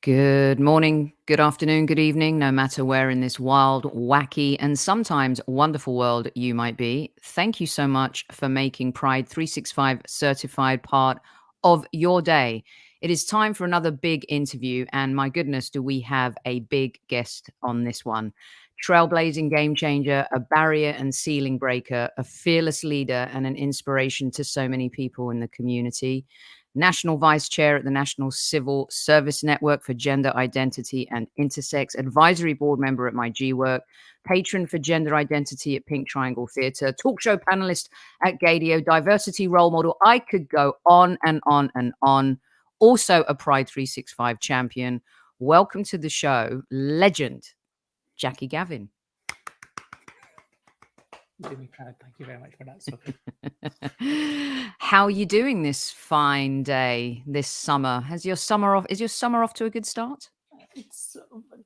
Good morning, good afternoon, good evening, no matter where in this wild, wacky, and sometimes wonderful world you might be. Thank you so much for making Pride365 Certified part of your day. It is time for another big interview, and my goodness, do we have a big guest on this one. Trailblazing game changer, a barrier and ceiling breaker, a fearless leader, and an inspiration to so many people in the community. National Vice Chair at the National Civil Service Network for Gender Identity and Intersex, Advisory Board Member at My G Work, Patron for Gender Identity at Pink Triangle Theatre, Talk Show Panelist at Gadio, Diversity Role Model. I could go on and on and on. Also a Pride365 Champion. Welcome to the show, legend, Jacqueline Gavin. You do me proud. Thank you very much for that, Sophie. How are you doing this fine day, this summer? Is your summer off to a good start? It's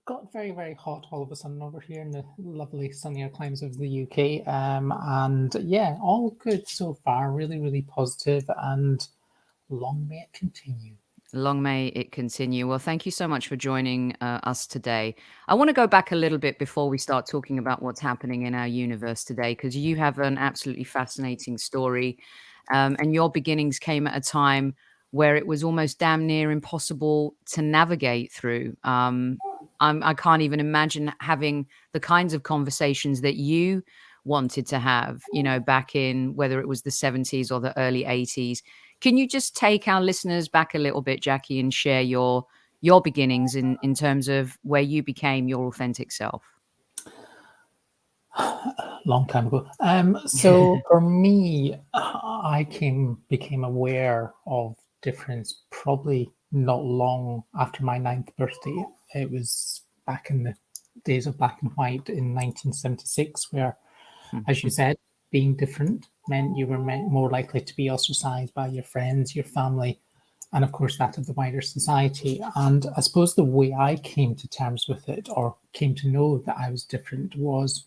got very, very hot all of a sudden over here in the lovely sunnier climes of the UK. And yeah, all good so far. Really, really positive, and long may it continue. Long may it continue. Well, thank you so much for joining us today. I want to go back a little bit before we start talking about what's happening in our universe today, because you have an absolutely fascinating story. And your beginnings came at a time where it was almost damn near impossible to navigate through. I can't even imagine having the kinds of conversations that you wanted to have, back in whether it was the 70s or the early 80s. Can you just take our listeners back a little bit, Jacqui, and share your beginnings in terms of where you became your authentic self? Long time ago. So for me, I became aware of difference probably not long after my 9th birthday. It was back in the days of black and white in 1976, where, as you said, being different meant you were more likely to be ostracized by your friends, your family, and of course that of the wider society. And I suppose the way I came to terms with it, or came to know that I was different, was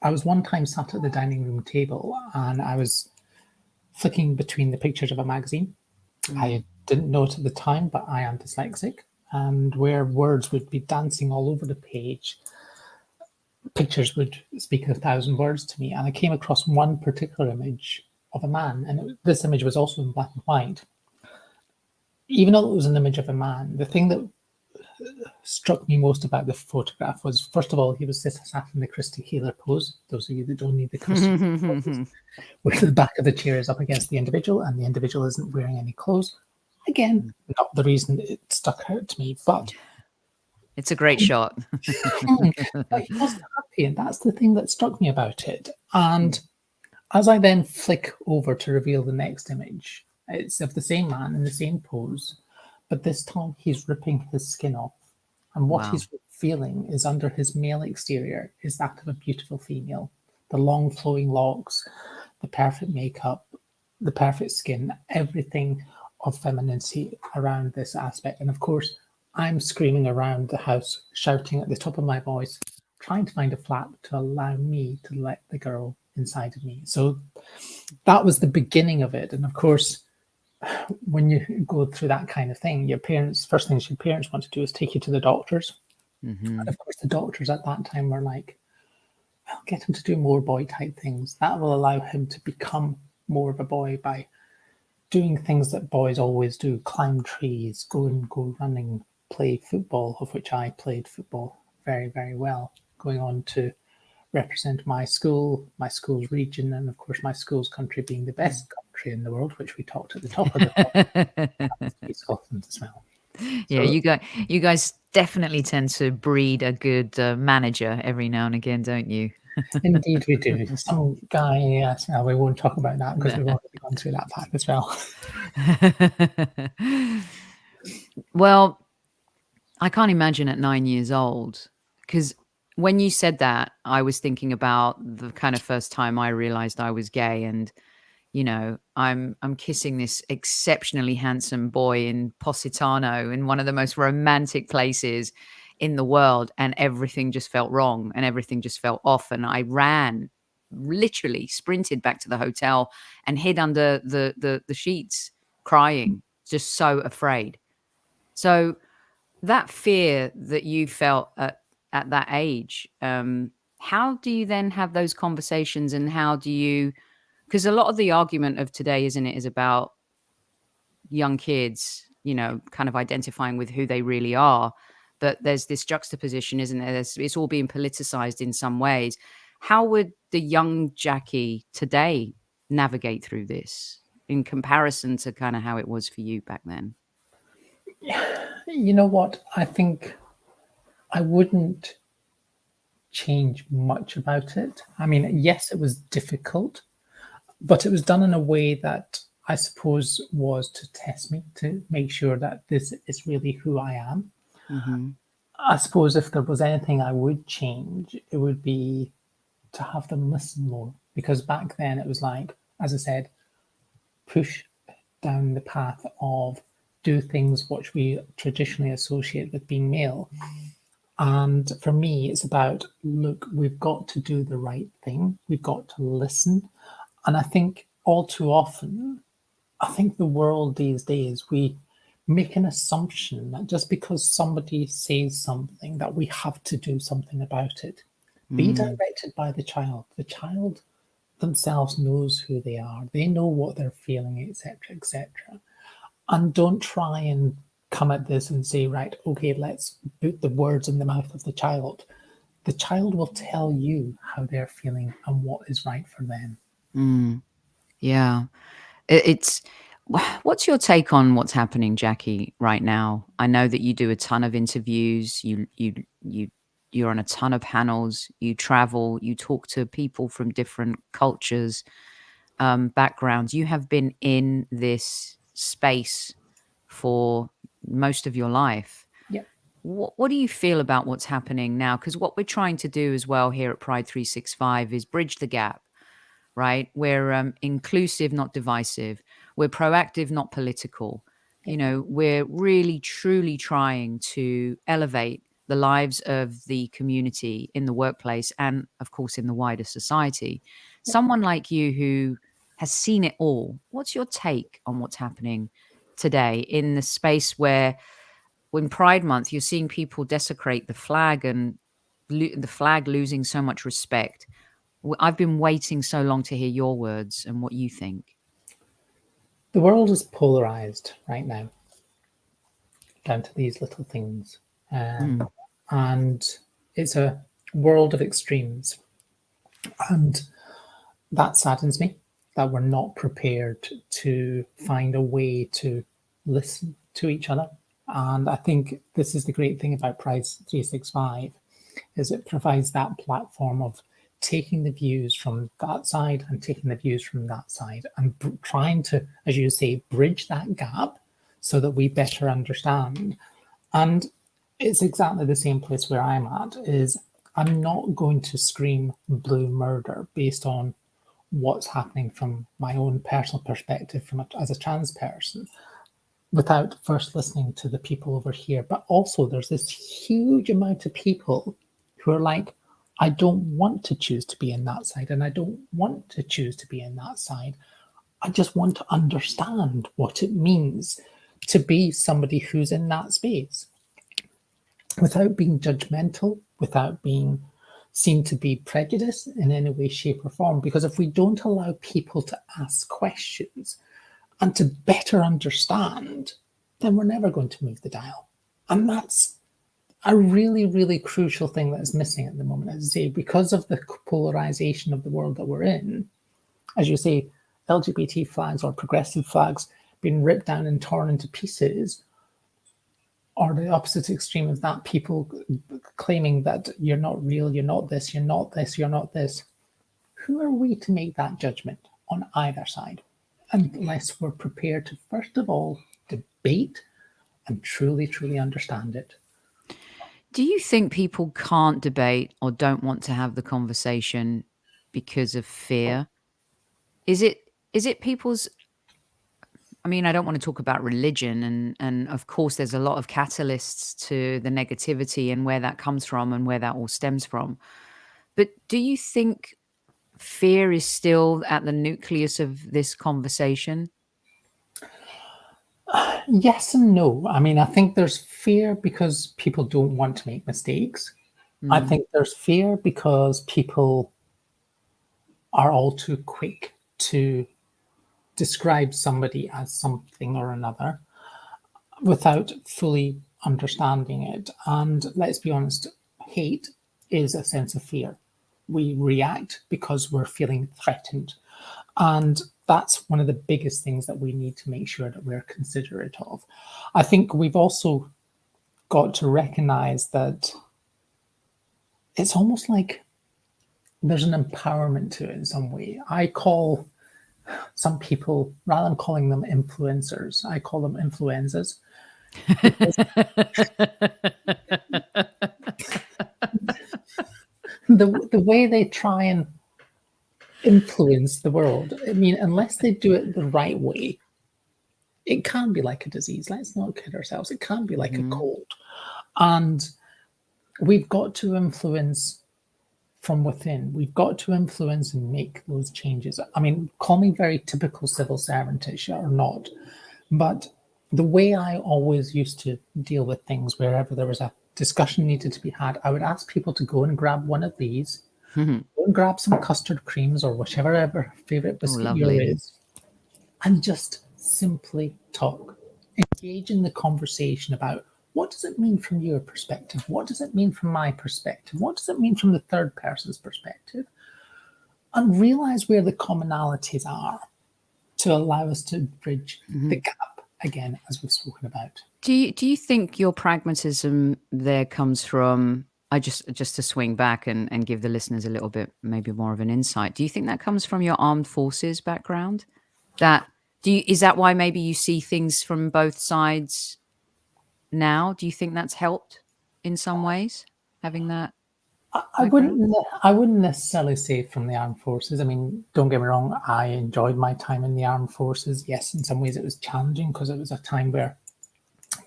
I was one time sat at the dining room table and I was flicking between the pictures of a magazine. I didn't know it at the time, but I am dyslexic, and where words would be dancing all over the page, pictures would speak 1,000 words to me. And I came across one particular image of a man, and this image was also in black and white. Even though it was an image of a man, the thing that struck me most about the photograph was, first of all, he was sat in the Christy Keeler pose. Those of you that don't need the Christy Keeler pose, where the back of the chair is up against the individual and the individual isn't wearing any clothes. Again, not the reason it stuck out to me, but it's a great shot. But he wasn't happy, and that's the thing that struck me about it. And as I then flick over to reveal the next image, it's of the same man in the same pose, but this time he's ripping his skin off. And what he's feeling is under his male exterior is that of a beautiful female. The long flowing locks, the perfect makeup, the perfect skin, everything of femininity around this aspect. And of course, I'm screaming around the house, shouting at the top of my voice, trying to find a flap to allow me to let the girl inside of me. So that was the beginning of it. And of course, when you go through that kind of thing, first things your parents want to do is take you to the doctors. And of course, the doctors at that time were like, well, get him to do more boy type things. That will allow him to become more of a boy by doing things that boys always do: climb trees, go running, play football, of which I played football very, very well, going on to represent my school, my school's region, and of course my school's country being the best country in the world, which we talked at the top of the Scotland as well. Yeah, so, you guys definitely tend to breed a good manager every now and again, don't you? Indeed we do. Some guy, yes, well, we won't talk about that because we've already gone through that part as well. Well, I can't imagine at 9 years old, because when you said that, I was thinking about the kind of first time I realized I was gay, and I'm kissing this exceptionally handsome boy in Positano, in one of the most romantic places in the world, and everything just felt wrong and everything just felt off, and I literally sprinted back to the hotel and hid under the sheets crying, just so afraid. So that fear that you felt at that age, how do you then have those conversations, and how do you, because a lot of the argument of today, isn't it, is about young kids, kind of identifying with who they really are. But there's this juxtaposition, isn't there? It's all being politicized in some ways. How would the young Jacqui today navigate through this in comparison to kind of how it was for you back then? You know what? I think I wouldn't change much about it. I mean, yes, it was difficult, but it was done in a way that I suppose was to test me, to make sure that this is really who I am. Mm-hmm. I suppose if there was anything I would change, it would be to have them listen more. Because back then it was like, as I said, push down the path of do things which we traditionally associate with being male. And for me, it's about, look, we've got to do the right thing. We've got to listen. And I think all too often, I think the world these days, we make an assumption that just because somebody says something, that we have to do something about it. Be directed by the child. The child themselves knows who they are. They know what they're feeling, etc., etc. And don't try and come at this and say, right, okay, let's put the words in the mouth of the child. The child will tell you how they're feeling and what is right for them. Yeah. It's what's your take on what's happening, Jacqui, right now? I know that you do a ton of interviews. You're on a ton of panels. You travel. You talk to people from different cultures, backgrounds. You have been in this space for most of your life. Yeah. What do you feel about what's happening now? Because what we're trying to do as well here at Pride365 is bridge the gap, right? We're inclusive, not divisive. We're proactive, not political. We're really, truly trying to elevate the lives of the community in the workplace and, of course, in the wider society. Someone like you who has seen it all, what's your take on what's happening today in the space where, when Pride Month, you're seeing people desecrate the flag and the flag losing so much respect? I've been waiting so long to hear your words and what you think. The world is polarized right now, down to these little things. And it's a world of extremes. And that saddens me that we're not prepared to find a way to listen to each other. And I think this is the great thing about Pride365, is it provides that platform of taking the views from that side and taking the views from that side and trying to, as you say, bridge that gap so that we better understand. And it's exactly the same place where I'm at, is I'm not going to scream blue murder based on what's happening from my own personal perspective as a trans person, without first listening to the people over here. But also there's this huge amount of people who are like, I don't want to choose to be in that side, and I don't want to choose to be in that side. I just want to understand what it means to be somebody who's in that space without being judgmental, without being seen to be prejudiced in any way, shape, or form. Because if we don't allow people to ask questions and to better understand, then we're never going to move the dial. And that's a really, really crucial thing that is missing at the moment. As I say, because of the polarization of the world that we're in, as you say, LGBT flags or progressive flags being ripped down and torn into pieces, or the opposite extreme of that, people claiming that you're not real, you're not this, you're not this, you're not this. Who are we to make that judgment on either side? Unless we're prepared to, first of all, debate and truly, truly understand it. Do you think people can't debate or don't want to have the conversation because of fear? Is it people's, I mean, I don't want to talk about religion, and of course there's a lot of catalysts to the negativity and where that comes from and where that all stems from. But do you think fear is still at the nucleus of this conversation? Yes and no. I mean, I think there's fear because people don't want to make mistakes. I think there's fear because people are all too quick to describe somebody as something or another without fully understanding it. And let's be honest, hate is a sense of fear. We react because we're feeling threatened. And that's one of the biggest things that we need to make sure that we're considerate of. I think we've also got to recognize that it's almost like there's an empowerment to it in some way. I call some people, rather than calling them influencers, I call them influenzas. The way they try and influence the world, I mean, unless they do it the right way, it can be like a disease. Let's not kid ourselves. It can be like a cold. And we've got to influence from within. We've got to influence and make those changes. I mean, call me very typical civil servantish or not, but the way I always used to deal with things, wherever there was a discussion needed to be had, I would ask people to go and grab one of these, go and grab some custard creams or whichever favorite biscuit yours is, and just simply talk. Engage in the conversation about what does it mean from your perspective? What does it mean from my perspective? What does it mean from the third person's perspective? And realize where the commonalities are to allow us to bridge the gap again, as we've spoken about. Do you think your pragmatism there comes from, I just to swing back and give the listeners a little bit maybe more of an insight, do you think that comes from your armed forces background? Is that why maybe you see things from both sides now? Do you think that's helped in some ways, having that background? I wouldn't necessarily say from the armed forces. I mean, don't get me wrong, I enjoyed my time in the armed forces. Yes, in some ways it was challenging because it was a time where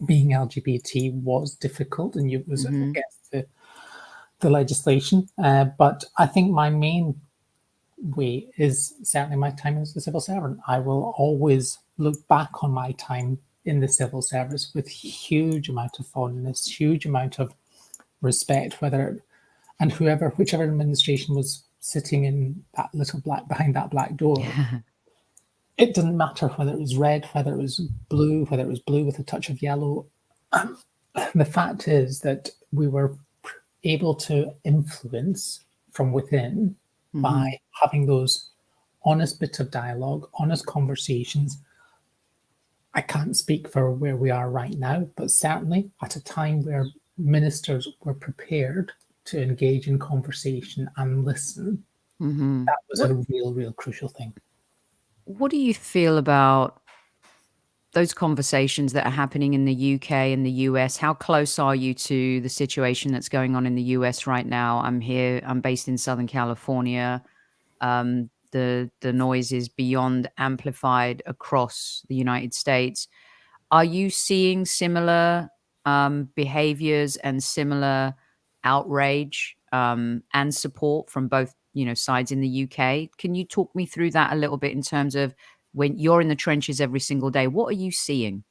being LGBT was difficult and it was against the legislation. But I think my main way is certainly my time as a civil servant. I will always look back on my time in the civil service with huge amount of fondness, huge amount of respect, whichever administration was sitting in that little behind that black door. It didn't matter whether it was red, whether it was blue with a touch of yellow. The fact is that we were able to influence from within by having those honest bits of dialogue, honest conversations. I can't speak for where we are right now, but certainly at a time where ministers were prepared to engage in conversation and listen, that was a real crucial thing. What do you feel about those conversations that are happening in the UK and the US? How close are you to the situation that's going on in the US right now? I'm based in Southern California. The noise is beyond amplified across the United States. Are you seeing similar behaviors and similar outrage and support from both, sides in the UK? Can you talk me through that a little bit in terms of when you're in the trenches every single day? What are you seeing?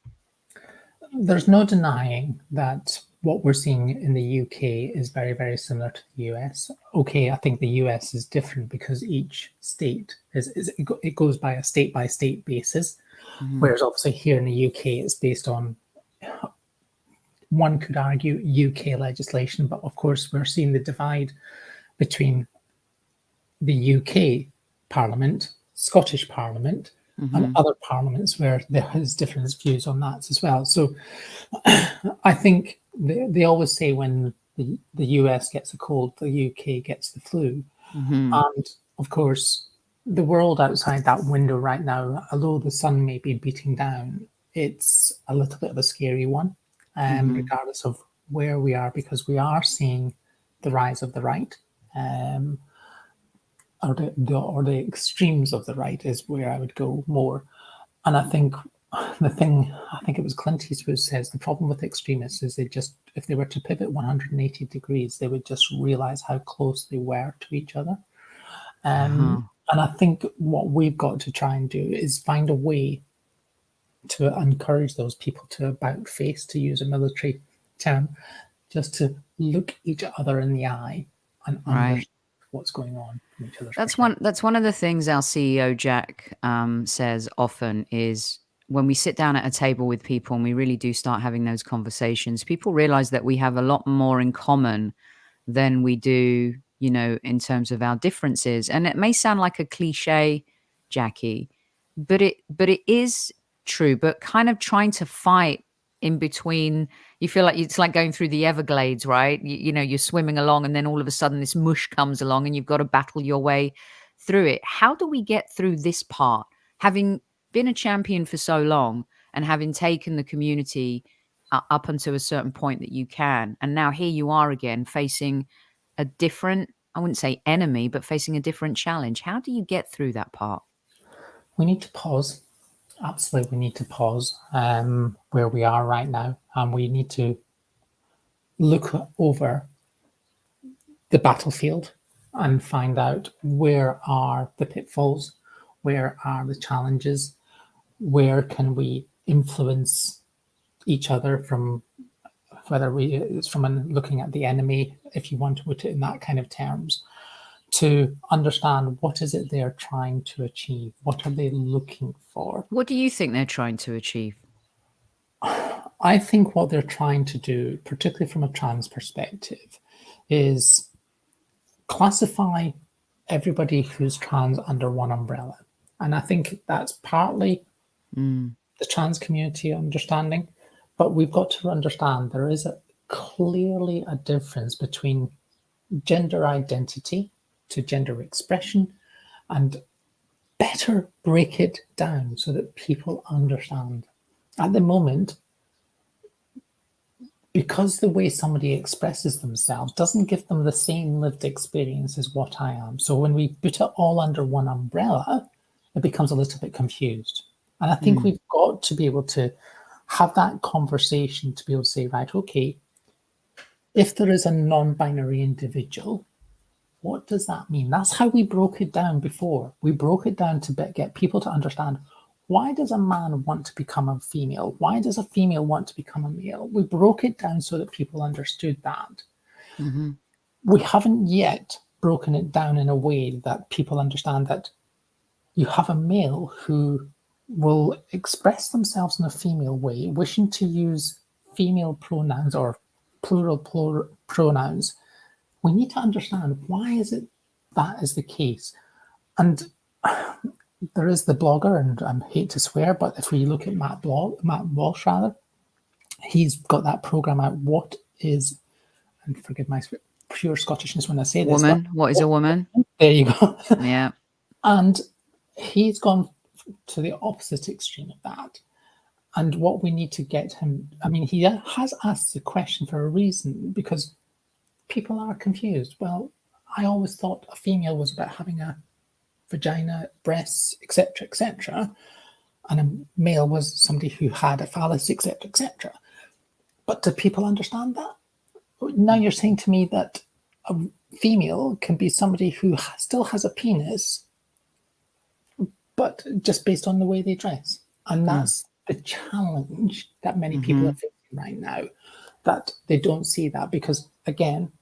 There's no denying that what we're seeing in the UK is very, very similar to the US. Okay, I think the US is different because each state it goes by a state basis, whereas obviously here in the UK it's based on, one could argue, UK legislation, but of course we're seeing the divide between the UK Parliament, Scottish Parliament, and other parliaments where there is different views on that as well. So I think they always say when the US gets a cold, the UK gets the flu. And of course, the world outside that window right now, although the sun may be beating down, it's a little bit of a scary one, regardless of where we are, because we are seeing the rise of the right. Or the extremes of the right is where I would go more. And I think it was Clint Eastwood says the problem with extremists is if they were to pivot 180 degrees, they would just realize how close they were to each other. And I think what we've got to try and do is find a way to encourage those people to about face, to use a military term, just to look each other in the eye and understand what's going on from each other's perspective. That's one of the things our CEO Jack says often is when we sit down at a table with people and we really do start having those conversations, people realize that we have a lot more in common than we do, you know, in terms of our differences. And it may sound like a cliche, Jacqui, but it is true. But kind of trying to fight in between, you feel like it's like going through the Everglades, right? You know, you're swimming along and then all of a sudden this mush comes along and you've got to battle your way through it. How do we get through this part? Having been a champion for so long and having taken the community up until a certain point that you can, and now here you are again facing a different, I wouldn't say enemy, but facing a different challenge. How do you get through that part? We need to pause. Absolutely, we need to pause where we are right now, and we need to look over the battlefield and find out where are the pitfalls, where are the challenges, where can we influence each other, from whether it's from looking at the enemy, if you want to put it in that kind of terms, to understand what is it they're trying to achieve, what are they looking for. What do you think they're trying to achieve? I think what they're trying to do, particularly from a trans perspective, is classify everybody who's trans under one umbrella. And I think that's partly the trans community understanding, but we've got to understand there is clearly a difference between gender identity to gender expression, and better break it down so that people understand. At the moment, because the way somebody expresses themselves doesn't give them the same lived experience as what I am. So when we put it all under one umbrella, it becomes a little bit confused. And I think we've got to be able to have that conversation to be able to say, right, okay, if there is a non-binary individual, what does that mean? That's how we broke it down before. We broke it down to get people to understand, why does a man want to become a female? Why does a female want to become a male? We broke it down so that people understood that. We haven't yet broken it down in a way that people understand that you have a male who will express themselves in a female way, wishing to use female pronouns or plural pronouns. We need to understand, why is it that is the case? And there is the blogger, and I hate to swear, but if we look at Matt Walsh, he's got that program out, What is, and forgive my pure Scottishness when I say this. Woman, what is a woman? There you go. Yeah. And he's gone to the opposite extreme of that. And what we need to get him, I mean, he has asked the question for a reason, because people are confused. Well, I always thought a female was about having a vagina, breasts, etc., and a male was somebody who had a phallus, etc. But do people understand that? Now you're saying to me that a female can be somebody who still has a penis, but just based on the way they dress. And that's the challenge that many people are facing right now, that they don't see that. Because, again,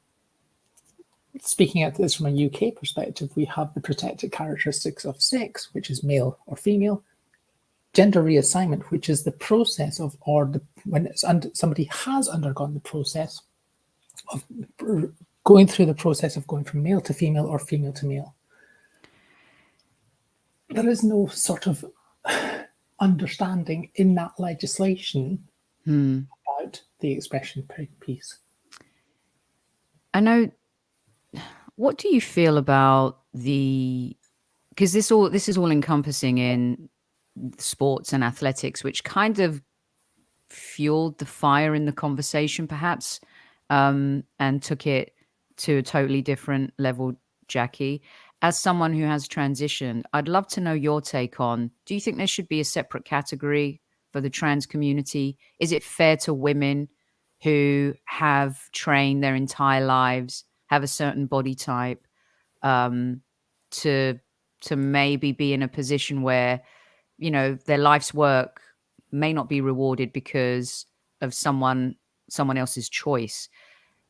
speaking at this from a UK perspective, we have the protected characteristics of sex, which is male or female, gender reassignment, which is the process of, when it's somebody has undergone the process of going through the process of going from male to female or female to male. There is no sort of understanding in that legislation about the expression piece. I know. What do you feel about because this is all encompassing in sports and athletics, which kind of fueled the fire in the conversation, perhaps, and took it to a totally different level, Jacqui. As someone who has transitioned, I'd love to know your take on, do you think there should be a separate category for the trans community? Is it fair to women who have trained their entire lives, have a certain body type, to maybe be in a position where, you know, their life's work may not be rewarded because of someone else's choice.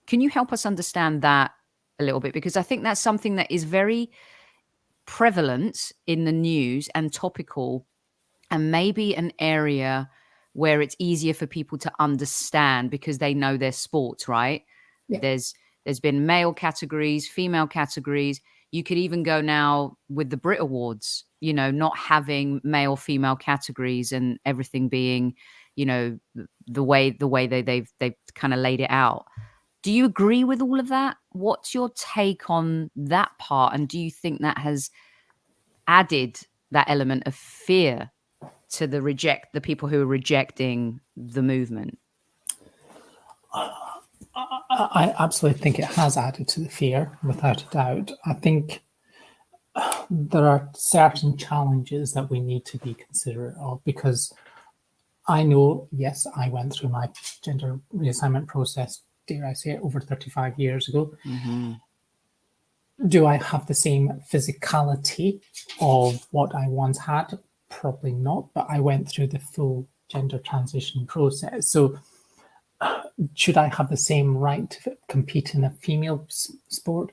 Can you help us understand that a little bit? Because I think that's something that is very prevalent in the news and topical, and maybe an area where it's easier for people to understand because they know their sports, right? Yeah. There's been male categories, female categories. You could even go now with the Brit Awards, you know, not having male, female categories and everything being, you know, the way they've kind of laid it out. Do you agree with all of that? What's your take on that part? And do you think that has added that element of fear to the people who are rejecting the movement? I absolutely think it has added to the fear, without a doubt. I think there are certain challenges that we need to be considerate of, because I know, yes, I went through my gender reassignment process, dare I say it, over 35 years ago. Mm-hmm. Do I have the same physicality of what I once had? Probably not, but I went through the full gender transition process. So should I have the same right to compete in a female sport?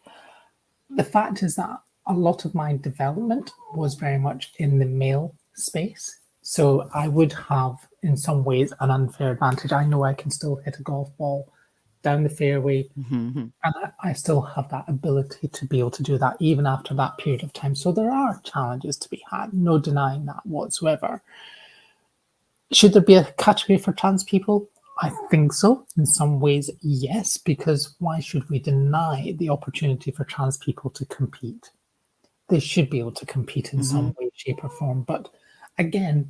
The fact is that a lot of my development was very much in the male space. So I would have, in some ways, an unfair advantage. I know I can still hit a golf ball down the fairway, Mm-hmm. and I still have that ability to be able to do that even after that period of time. So there are challenges to be had, no denying that whatsoever. Should there be a category for trans people? I think so. In some ways, yes, because why should we deny the opportunity for trans people to compete? They should be able to compete in some way, shape, or form. But again,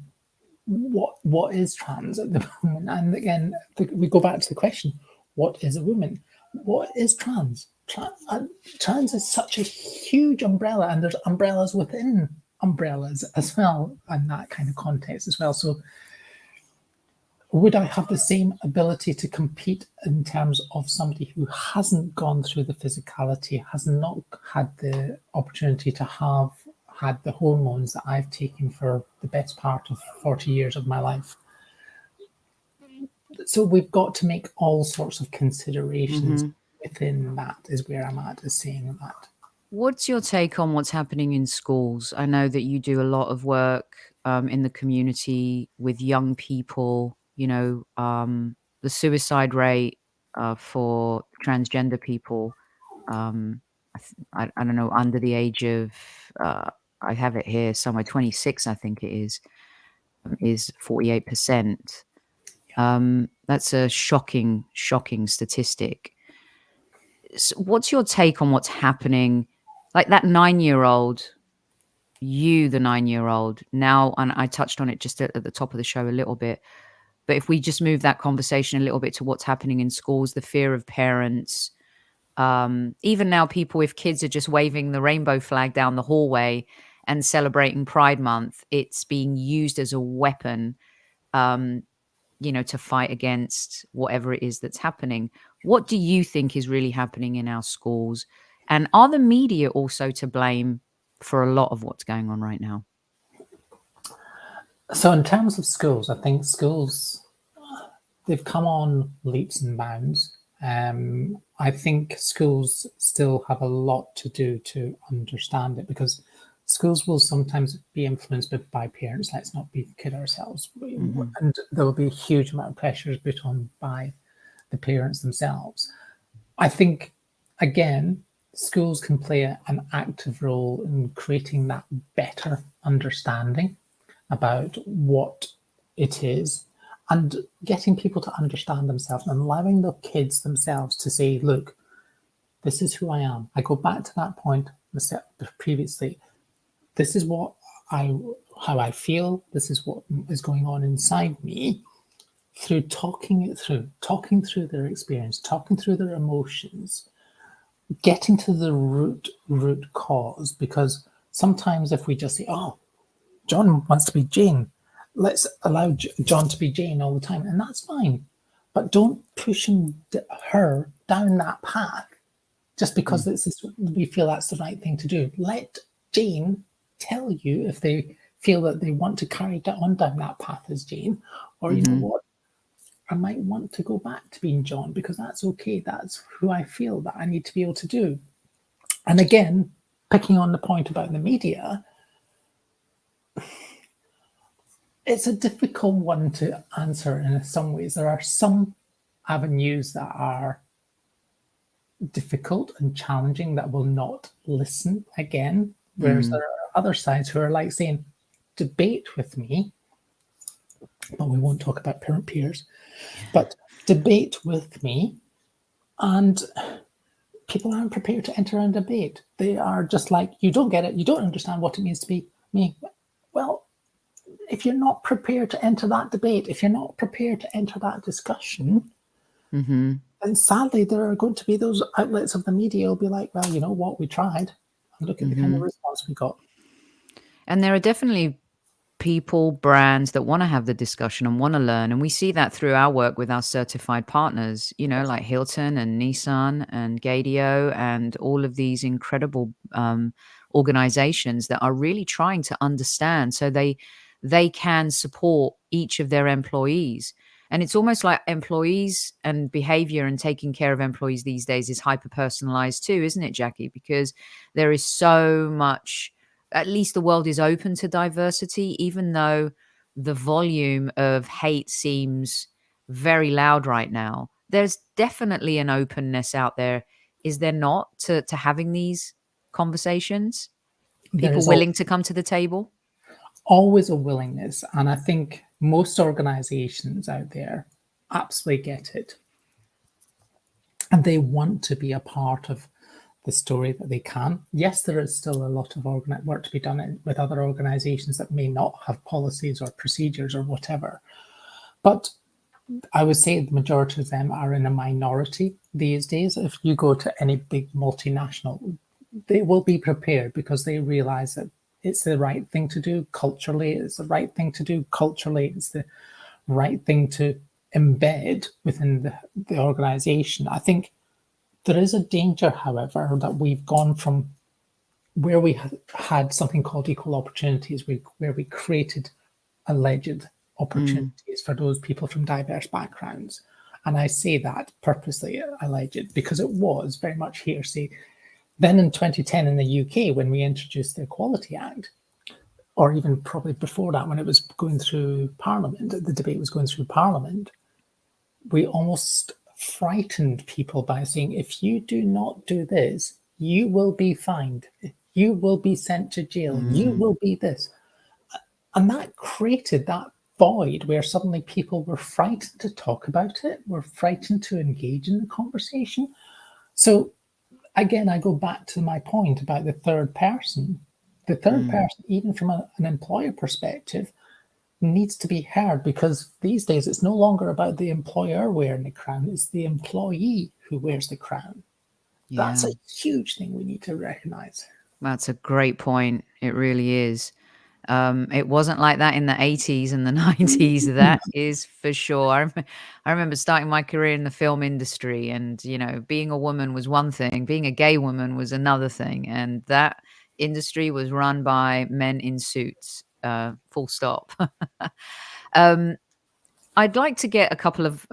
what is trans at the moment? And again, we go back to the question: what is a woman? What is trans? Trans is such a huge umbrella, and there's umbrellas within umbrellas as well, and that kind of context as well. So would I have the same ability to compete in terms of somebody who hasn't gone through the physicality, has not had the opportunity to have had the hormones that I've taken for the best part of 40 years of my life? So we've got to make all sorts of considerations within that, is where I'm at, is saying that. What's your take on what's happening in schools? I know that you do a lot of work in the community with young people. You know, the suicide rate for transgender people, I don't know, under the age of, I have it here somewhere, 26, I think it is 48%. That's a shocking statistic. So what's your take on what's happening? Like that 9-year-old, the 9-year-old now, and I touched on it just at the top of the show a little bit, but if we just move that conversation a little bit to what's happening in schools, the fear of parents, even now people, if kids are just waving the rainbow flag down the hallway and celebrating Pride Month, it's being used as a weapon, you know, to fight against whatever it is that's happening. What do you think is really happening in our schools? And are the media also to blame for a lot of what's going on right now? So in terms of schools, I think schools, they've come on leaps and bounds. I think schools still have a lot to do to understand it, because schools will sometimes be influenced by parents. Let's not be kid ourselves. And there will be a huge amount of pressures put on by the parents themselves. I think, again, schools can play an active role in creating that better understanding about what it is, and getting people to understand themselves and allowing the kids themselves to say, look, this is who I am. I go back to that point previously. This is how I feel. This is what is going on inside me. Through talking through their experience, talking through their emotions, getting to the root cause. Because sometimes if we just say, oh, John wants to be Jane, let's allow John to be Jane all the time, and that's fine. But don't push her down that path just because we feel that's the right thing to do. Let Jane tell you if they feel that they want to carry on down that path as Jane, or you know what, I might want to go back to being John because that's okay. That's who I feel that I need to be able to do. And again, picking on the point about the media, it's a difficult one to answer in some ways. There are some avenues that are difficult and challenging that will not listen again, whereas there are other sides who are like saying, debate with me, but we won't talk about parent peers, but debate with me, and people aren't prepared to enter a debate. They are just like, you don't get it, you don't understand what it means to be me. Well, if you're not prepared to enter that debate, if you're not prepared to enter that discussion, then sadly there are going to be those outlets of the media will be like, well, you know what, we tried, and look at the kind of response we got. And there are definitely people, brands that want to have the discussion and want to learn. And we see that through our work with our certified partners, you know, like Hilton and Nissan and Gadio and all of these incredible organizations that are really trying to understand so they can support each of their employees. And it's almost like employees and behavior and taking care of employees these days is hyper personalized too, isn't it, Jacqui? Because there is so much, at least the world is open to diversity, even though the volume of hate seems very loud right now. There's definitely an openness out there, is there not, to having these conversations? People willing to come to the table? Always a willingness. And I think most organizations out there absolutely get it. And they want to be a part of the story that they can. Yes, there is still a lot of work to be done with other organizations that may not have policies or procedures or whatever. But I would say the majority of them are in a minority these days. If you go to any big multinational, they will be prepared because they realize that it's the right thing to do culturally. It's the right thing to do culturally. It's the right thing to embed within the organization. I think there is a danger, however, that we've gone from where we had something called equal opportunities, where we created alleged opportunities for those people from diverse backgrounds. And I say that purposely alleged because it was very much hearsay. Then in 2010 in the UK, when we introduced the Equality Act, or even probably before that, when it was going through Parliament, the debate was going through Parliament, we almost frightened people by saying, if you do not do this, you will be fined, you will be sent to jail, you will be this. And that created that void where suddenly people were frightened to talk about it, were frightened to engage in the conversation. So again, I go back to my point about the third person. The third person, even from an employer perspective, needs to be heard, because these days it's no longer about the employer wearing the crown, it's the employee who wears the crown. Yeah. That's a huge thing we need to recognize. That's a great point. It really is. It wasn't like that in the 80s and the 90s. That is for sure. I remember starting my career in the film industry, and, you know, being a woman was one thing, being a gay woman was another thing. And that industry was run by men in suits, full stop. I'd like to get a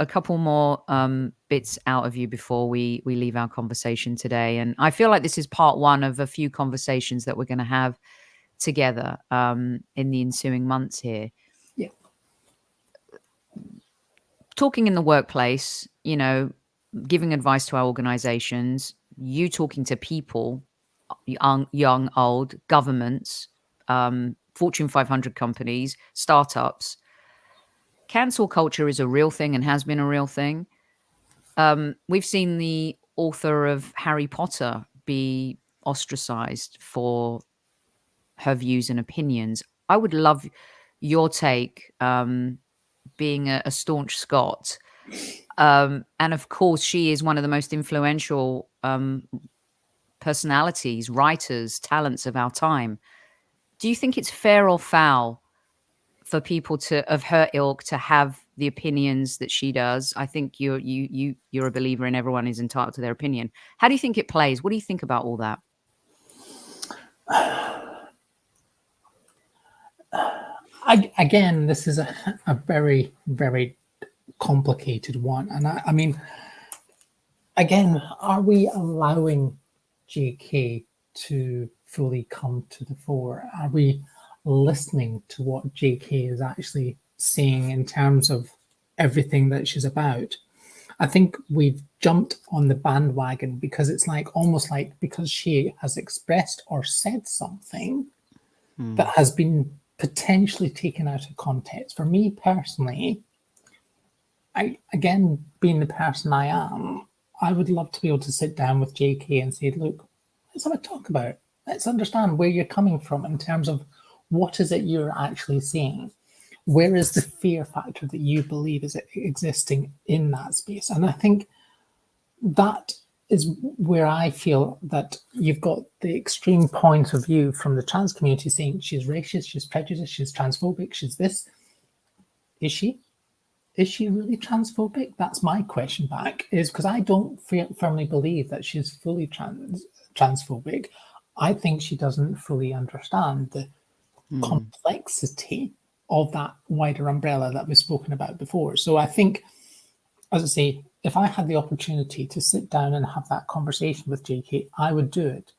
couple more bits out of you before we leave our conversation today. And I feel like this is part one of a few conversations that we're going to have together in the ensuing months here. Yeah. Talking in the workplace, you know, giving advice to our organizations, you talking to people, young, old, governments, Fortune 500 companies, startups. Cancel culture is a real thing and has been a real thing. We've seen the author of Harry Potter be ostracized for her views and opinions. I would love your take, being a staunch Scot. And of course, she is one of the most influential personalities, writers, talents of our time. Do you think it's fair or foul for people of her ilk to have the opinions that she does? I think you're a believer in everyone is entitled to their opinion. How do you think it plays? What do you think about all that? Again, this is a very, very complicated one. And I mean, again, are we allowing JK to fully come to the fore? Are we listening to what JK is actually saying in terms of everything that she's about? I think we've jumped on the bandwagon because it's like almost like because she has expressed or said something that has been potentially taken out of context. For me personally, again, being the person I am, I would love to be able to sit down with JK and say, look, let's have a talk about it. Let's understand where you're coming from in terms of what is it you're actually saying. Where is the fear factor that you believe is existing in that space? And I think that is where I feel that you've got the extreme point of view from the trans community saying she's racist, she's prejudiced, she's transphobic, she's this. Is she? Is she really transphobic? That's my question back, is because I don't firmly believe that she's fully transphobic. I think she doesn't fully understand the complexity of that wider umbrella that we've spoken about before. So I think, as I say, if I had the opportunity to sit down and have that conversation with JK, I would do it.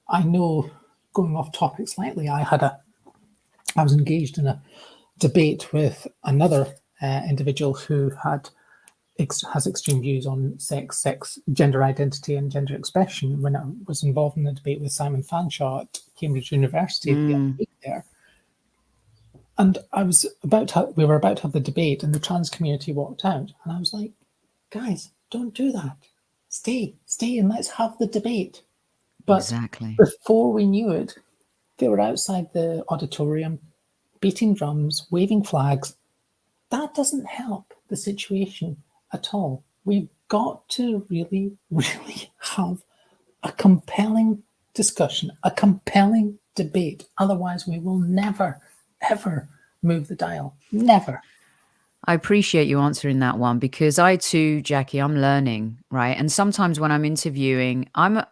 I know, going off topic slightly, I was engaged in a debate with another individual who has extreme views on sex, gender identity, and gender expression when I was involved in a debate with Simon Fanshawe at Cambridge University the other week there. And we were about to have the debate, and the trans community walked out, and I was like, guys, don't do that. Stay and let's have the debate. But Exactly. before we knew it, they were outside the auditorium, beating drums, waving flags. That doesn't help the situation at all. We've got to really, really have a compelling discussion, a compelling debate. Otherwise, we will never, ever move the dial. Never. I appreciate you answering that one, because I too, Jacqui, I'm learning, right? And sometimes when I'm interviewing, I'm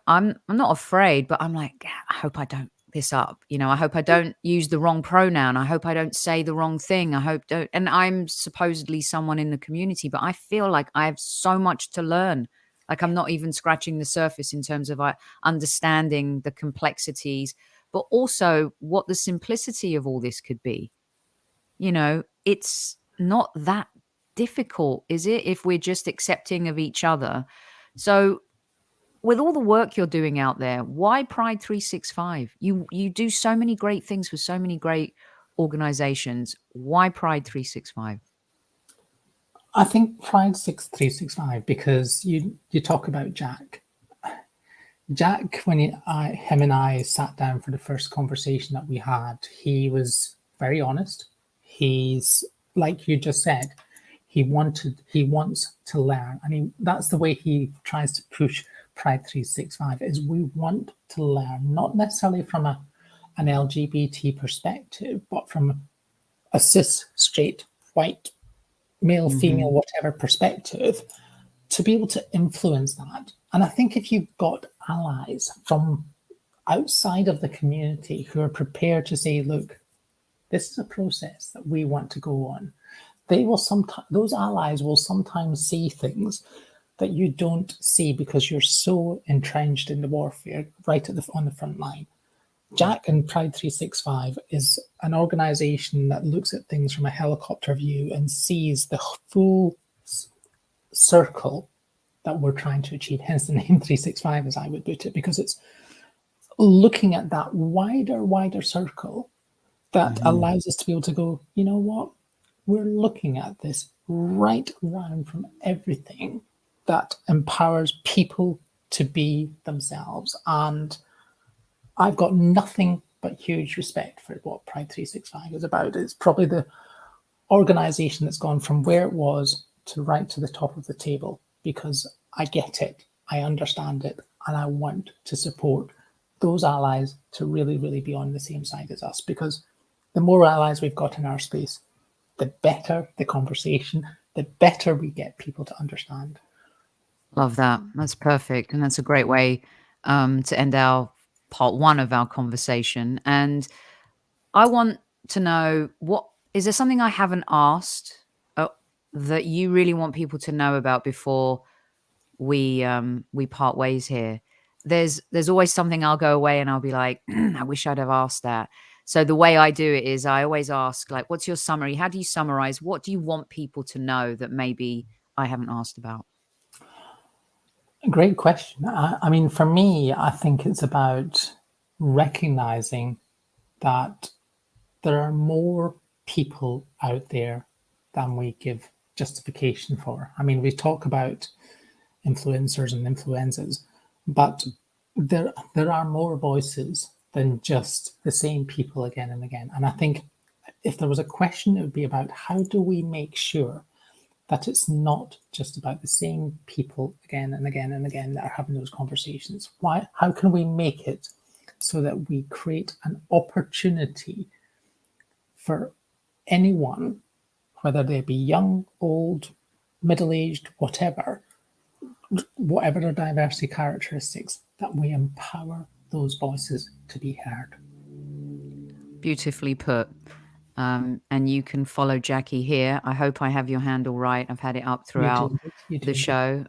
not afraid, but I'm like, I hope I don't this up. I hope I don't use the wrong pronoun. I hope I don't say the wrong thing. And I'm supposedly someone in the community, but I feel like I have so much to learn. Like I'm not even scratching the surface in terms of understanding the complexities, but also what the simplicity of all this could be. It's not that difficult, is it, if we're just accepting of each other? So with all the work you're doing out there, why Pride365? You do so many great things for so many great organizations. Why Pride365? I think Pride365 because you talk about Jack. Jack, when him and I sat down for the first conversation that we had, he was very honest. He's, like you just said, he wants to learn, and that's the way he tries to push Pride365. Is we want to learn, not necessarily from an LGBT perspective, but from a cis, straight, white, male, female, whatever perspective, to be able to influence that. And I think if you've got allies from outside of the community who are prepared to say, look, this is a process that we want to go on, those allies will sometimes see things that you don't see because you're so entrenched in the warfare right on the front line. Jack and Pride365 is an organization that looks at things from a helicopter view and sees the full circle that we're trying to achieve, hence the name 365, as I would put it, because it's looking at that wider circle that allows us to be able to go, you know what, we're looking at this right round from everything that empowers people to be themselves. And I've got nothing but huge respect for what Pride365 is about. It's probably the organization that's gone from where it was to right to the top of the table, because I get it, I understand it, and I want to support those allies to really, really be on the same side as us, because the more allies we've got in our space, the better the conversation, the better we get people to understand. Love that. That's perfect. And that's a great way to end our part one of our conversation. And I want to know, what is there something I haven't asked that you really want people to know about before we part ways here? There's always something I'll go away and I'll be like, I wish I'd have asked that. So the way I do it is I always ask, like, what's your summary? How do you summarize? What do you want people to know that maybe I haven't asked about? Great question. I mean, for me, I think it's about recognizing that there are more people out there than we give justification for. I mean, we talk about influencers and influencers, but there are more voices than just the same people again and again. And I think if there was a question, it would be about how do we make sure that it's not just about the same people again and again and again that are having those conversations? How can we make it so that we create an opportunity for anyone, whether they be young, old, middle-aged, whatever their diversity characteristics, that we empower those voices to be heard. Beautifully put. And you can follow Jacqui here. I hope I have your handle right. I've had it up throughout the show.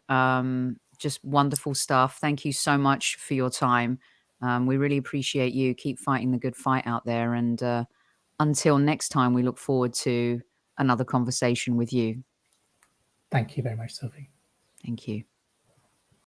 Just wonderful stuff. Thank you so much for your time. We really appreciate you. Keep fighting the good fight out there. And until next time, we look forward to another conversation with you. Thank you very much, Sophie. Thank you.